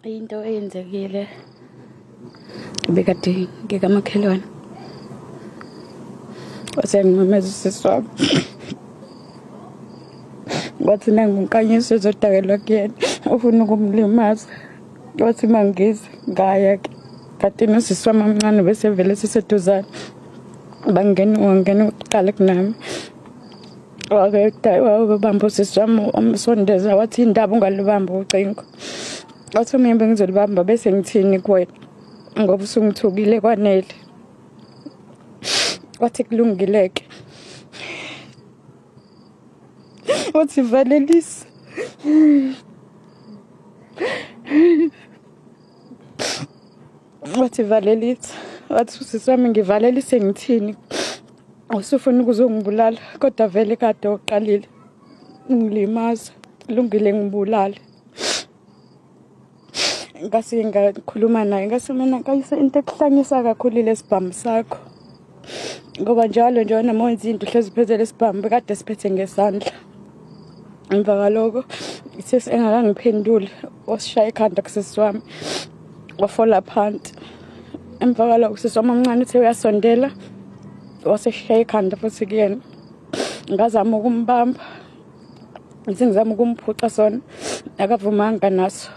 Into eyenzekile bekade ngikamakhelwane wasengimemeza usisi wami wathi nanginkanyisa ezodakelwa kuyena ufuna ukumlimaza wathi mangize ngaya-ke kade nosisi wami omncane bese vele siseduzane wangena uqala kunami wabamba usisi wami umsondeza wathi indaba ungalibamba ucingo wathi mina bengizolibamba bese ngithini kuwena ngoba usungithukile kwanele wathi kulungileke wathi valelisa wathi valelisa wathi usisi wami ngivalelise ngithini usufuna ukuzongibulala kodwa vele kade oqalile ngilimaza lungile ngibulala ngase ngakhuluma naye ngase mina kayise into ekuhlanyisa kakhulu lesibhamu sakho ngoba njalo nje wena manje izinto hlezi phethe lesibhamu kade siphethe ngesandla emva kaloko sisi engakangiphenduli wasishaya ikhanda kusisi wami wafola phansi emva kaloko sisi wami omncane uthe uyasondela waseshaya ikhanda futhi kuyena ngazama ukumbamba ngizama ukumphuca sona akavumanga naso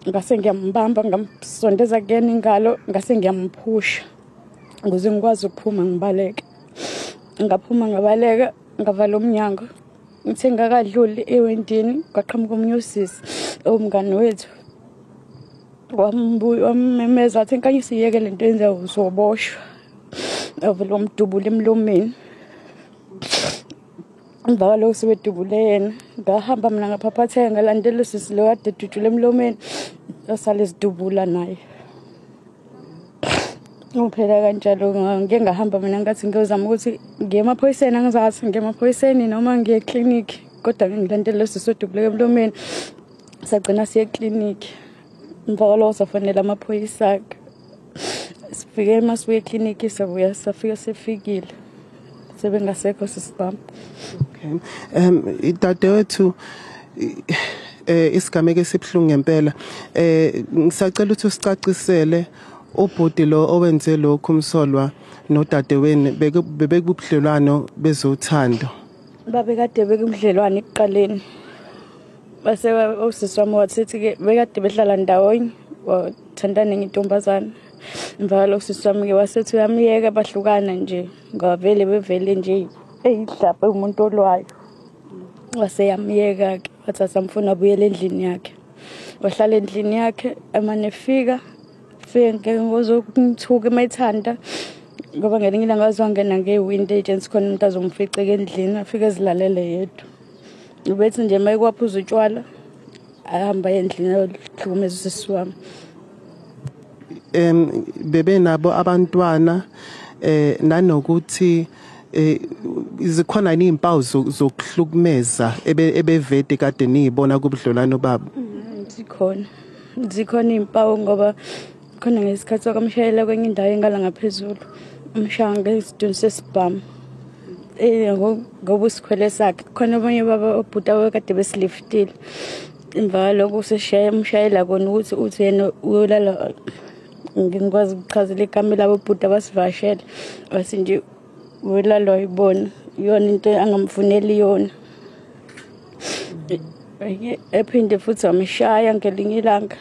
ngase ngiyambamba ngamsondeza kuyena ingalo ngase ngiyamphusha ukuze ngikwazi ukuphuma ngibaleke ngaphuma ngabaleka ngavala umnyango ngithe ngakadluli ewendini kwaqhamuka umnyusisi umngane wethu wamemeza athi nkanyisi iyeke lento yenza uzoboshwa avela umdubula emlomeni emva kwalokho sebedubule yena ngahamba mina ngaphaphatheka ngalandela usisi lo kade edudula emlomeni osale sidubula naye uphela kanjalo ngeke ngahamba mina ngathi ngizozama ukuthi ngiye emaphoyiseni angizathi ngiye emaphoyiseni noma ngiye eclinic kodwa ngilandela usisi odubuleke emlomeni sagcina siye eclinic emva kwalokho safonela amaphoyisa sifike masibuye eclinic sabuya safika sefikile sebengasekho sisibamba. Okay. Dadewethu isigameko esibhlungu ngempela ngisacela ukuthi usicacisele ubhuti lo owenze lokho umsolwa nodadewenu bebekubudlelwano bezothando babekade bekubudlelwano ekuqaleni base usisi wami wathi ke bekade behlala ndawonye wathandana ngentombazana emva kwalokho usisi wami ke wasethi uyamiyeka bahlukana nje ngavele bevele nje eyidlaphe umuntu olwayo waseyamiyeka ke wathi asamfuna abuyele endlini yakhe wahlala endlini yakhe amane efika ngozokuthuka emayithanda ngoba ngelinye ilanga azongena ngewindow agents khona umuntu azomfica endlini afike ezilalele yedwa ubethi nje mayikwaphuza utshwala ahamba endlini yokuhlukumeza usisi wami bebe nabo abantwana nanokuthi izikhona izimpawu zokuhlukumeza ebevede kade niyibona kubudlelwano babo zikhona izimpawu ngoba khona ngesikhathi sokumshayela kwenye indawo engala ngaphezulu umshaya ngesiduni sesibhamu ngoba usikhwele sakhe khona abanye baba obhuta wakade besiliftile emva kwalokho useshaya umshayela kona ukuthi uthi yena uyolala ngikwazi ukuchazela igama labo obhuta basivashela wasi nje uyolala uyibona iyona into angamfuneli yona ephinde futhi amshaya ngelinye ilanga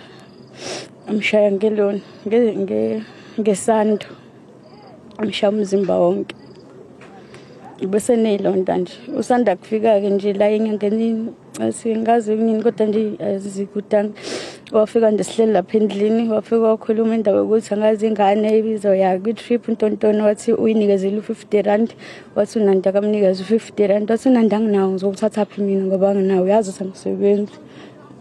amshaya ngelona ngesando amshaya umzimba wonke bese neyilonda nje usanda kufika ke nje la enyangeni asingazi nini kodwa nje azikudanga wafika nje sihleli lapha endlini wafika wakhuluma indaba ukuthi angazi ingane ibizoya kwi-trip uNtontoni wathi uyinikezile u50 wathi unanda kamnikeza u50 wathi unanda anginawo ngizokuthatha phi mina ngoba nginawo uyazi ukuthi angisebenzi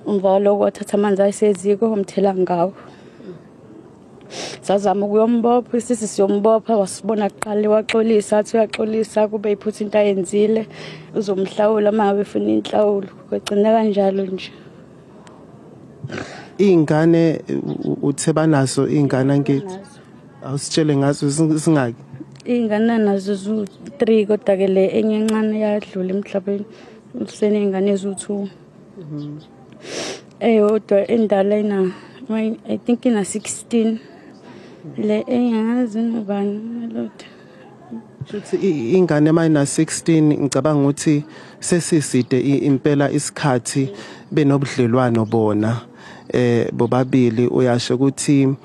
umva kwalokho wathatha amanzi ayiseziko wamthela ngawo sazama ukuyombopha isisi siyombopha wasibona kuqala waxolisa athi uyaxolisa kube iphutha into ayenzile uzomhlawula uma befuna inhlawulo kwagcina kanjalo nje ingane uthebanazo ingane ngithi awusitshele ngazo singaki ingane nazo zu3 kodwa ke le enyancane yadlula emhlabeni usenengane ezu2 eyodwa endala ina I think ina 16 le engazi nobani lot. Futhi ingane mayina 16 ngicabanga ukuthi sesiside impela isikhathi benobudlelwano bona bobabili uyasho ukuthi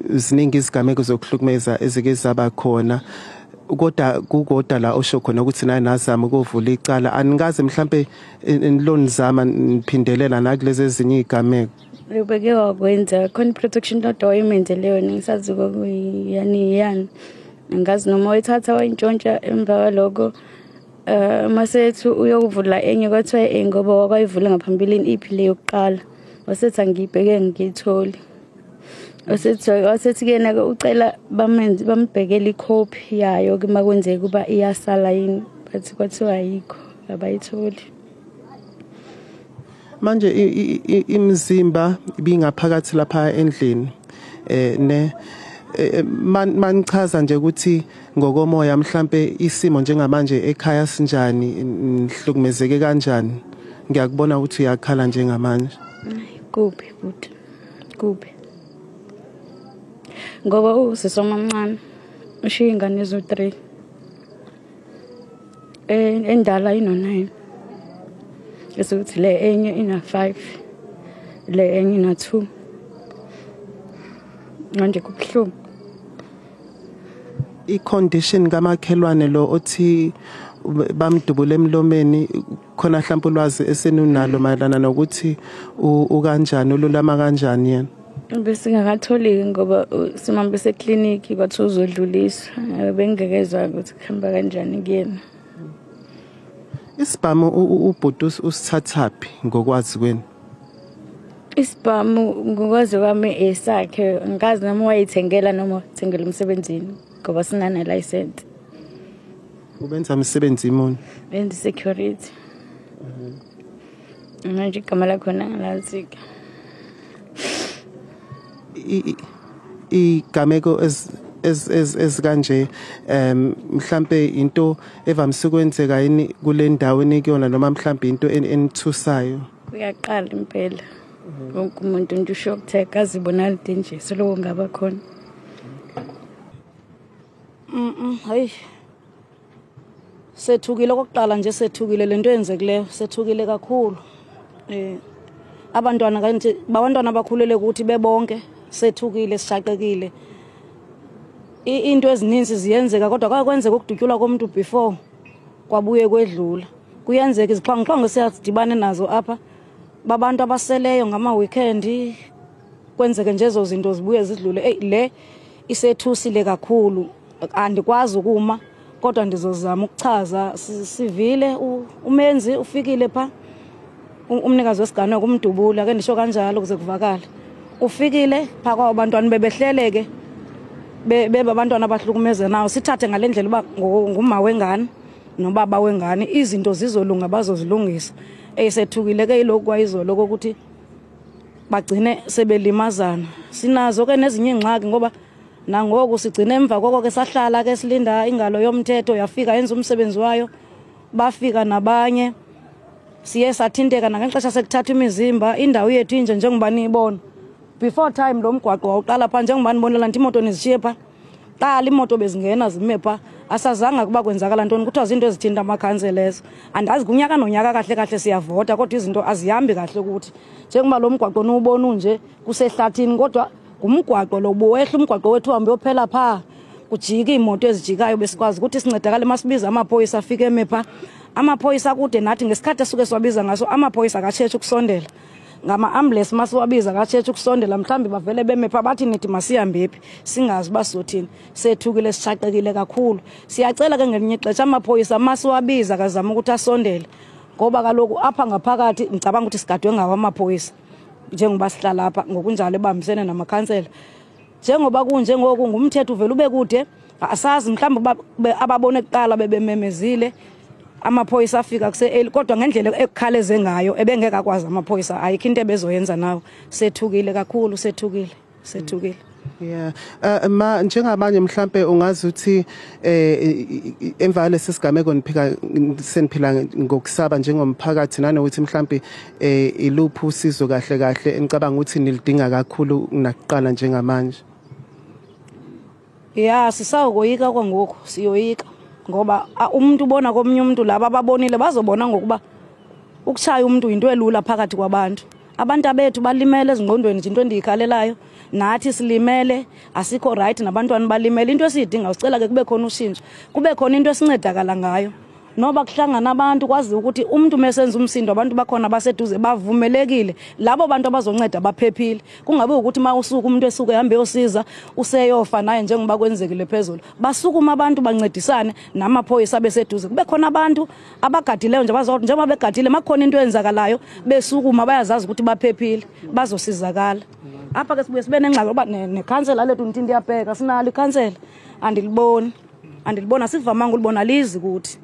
ziningi izigameko zokuhlukumeza ezike zaba khona kodwa la osho khona ukuthi naye nazama ukuvula icala aningaze mhlambe nilonizama niphindelela nakulezi ezinye izigameko Ubeke wakwenza khona protection order oyimenzeleyo ngisazi kokuyani ngazi noma wethatha wayintshontsha emva kwaloko masethu uyokuvula enye kwathiwa ngoba wakwayivula ngaphambilini iphi le yokuqala wasethi angiyibheke ngiyitholi wasethi kena ucela bambhekela icopy yayo kuma kwenzeka kuba iyasala yini bathi kwathiwa ayikho abayitholi manje imizimba ibingaphakathi lapha endlini ne manichaza nje ukuthi ngokomoya mhlambe isimo njengamanje ekhaya sinjani nihlukumezeke kanjani ngiyakubona ukuthi uyakhala njengamanje kuphi futhi kuphi ngoba usisoma omncane ushiya ingane ezo3 endala ino9 esukuthi le enye ina5 le enye ina2 manje kubuhlungu icondition kamakhelwane lo othi bamdubule emlomeni khona mhlawumbe ulwazi esenunalo mayelana nokuthi ukanjani ululama kanjani yena bese ngakatholiki ngoba simambe seclinic kwathi uzodluliswa bengekezwa ukuthi kuhamba kanjani kuyena isibhamu ubhutus usithathaphi ngokwazi kwenu isibhamu ngokwazi kwami esakhe ngikazi noma wayithengela noma thengela umsebenzini ngoba sinana license ubenza umsebenzi imoni benza security manje igama lakho ngalazi igameko ezikanje mhlambe into evamise ukwenzeka yini kule ndawo enikuyona noma mhlambe into enithusayo uyaqala impela wonke umuntu nje usho ukutheka azibonala nje solo ngaba khona hayi sethukile kokuqala nje sethukile lento yenzekileyo sethukile kakhulu abantwana kanti babantwana bakhulele ukuthi bebonke sethukile sishaqekile into ezininzi ziyenzeka kodwa kwakwenzeka ukudutyulwa komuntu before kwabuye kwedlula kuyenzeka izixhwanguxhwangu siyadibana nazo apha babantu abaseleyo ngama weekend kwenzeke nje ezo zinto zibuye zidlule le isethusile kakhulu andikwazi ukuma kodwa ndizozama ukuchaza sivile umenzi ufikile pha umnikazi wesiganeko umdubula ke ndisho kanjalo kuze kuvakale ufikile pha kwabantwana bebehleleke beba abantwana abahlukumeze nawo sithathe ngalendlela uba nguma wengane nobaba wengane izinto zizolunga bazozilungisa eyisethukile ke ilokhu kwayizolo ukuthi bagcine sebelimazana sinazo ke nezinye ingxaki ngoba nangoku sigcine emva koko ke sahlala ke silinda ingalo yomthetho yafika yenza umsebenzi wayo bafika nabanye siye sathinteka nangexesha sekuthatha imizimba indawo yethu inje njengoba niyibona before time lo mgwaqo wawuqala pha njengoba nibonela nti imoto nezishiye pha qala imoto bezingena zime pha asazanga kuba kwenzakala ntoni kuthiwa izinto ezithinta amakhanselezo andazi kunyaka nonyaka kahle kahle siyavota kodwa izinto azihambi kahle ukuthi njengoba lo mgwaqo niwubona unje kusehlathini kodwa ngumgwaqo lo buwehla umgwaqo wethu uhambe yophela pha kujika imoto ezijikayo besikwazi ukuthi sincedakale masibiza amaphoyisa afike emepha amaphoyisa kude nathi ngesikhathi esuke siwabiza ngaso amaphoyisa akatshethe ukusondela ngama ambulance masiwabiza akatshethe ukusondela mhlambi bavele bemepha bathi nithi masihambe phi singazi basothini sethukile sishaqekile kakhulu siyacela ke ngelinye ixesha amaphoyisa masiwabiza akazama ukuthi asondele ngoba kaloku apha ngaphakathi ngicabanga ukuthi sigadwe ngawo amaphoyisa njengoba sihlala lapha ngokunjalo ebambisene namakhansela njengoba kunje ngoku ngumthetho uvela ube kude asazi mhlawumbe ababone kuqala bebememezile amaphoyisa afika kuse kodwa ngendlela ekukhaleze ngayo ebengeka kwazi amaphoyisa ayikho into ebezoyenza nawo sethukile kakhulu sethukile Yeah. Ma njengamanje mhlambe ungazi uthi emva lesi sigameko seniphila ngokusaba njengomphakathi nanokuthi mhlambe iluphi usizo kahle enicabanga ukuthi nilidinga kakhulu kunakuqala njengamanje. Yeah, sisawoyika kwangoku, siyoyika ngoba umuntu ubona komunye umuntu laba ababonile bazobona ngokuba ukuchaya umuntu into elula phakathi kwabantu. Abantu abethu balimele ezingqondweni into endiyikhalelayo. Nathi silimele asikho right nabantwana balimele into esiyidinga usicela ke kube khona ushintsho kube khona into esincedakala ngayo noba kuhlangana abantu kwazi ukuthi umuntu mesenza umsindo abantu bakhona baseduze bavumelekile labo bantu abazonceda baphephile kungabe ukuthi mawusuka umuntu esuke ehambe yosiza useyofa naye njengoba kwenzekile phezulu basukuma abantu bancedisane namaphoyisa beseduze kube khona abantu abagadileyo nje bazothi njengoba begadile makukhona into eyenzakalayo besukuma bayazazi ukuthi baphephile bazosizakala. Apha ke sibuye sibe nengxaki oba nekhansela lethu ngithi ndiyabheka sinalo ikhansela andilibona sivamanga ulibona lizi ukuthi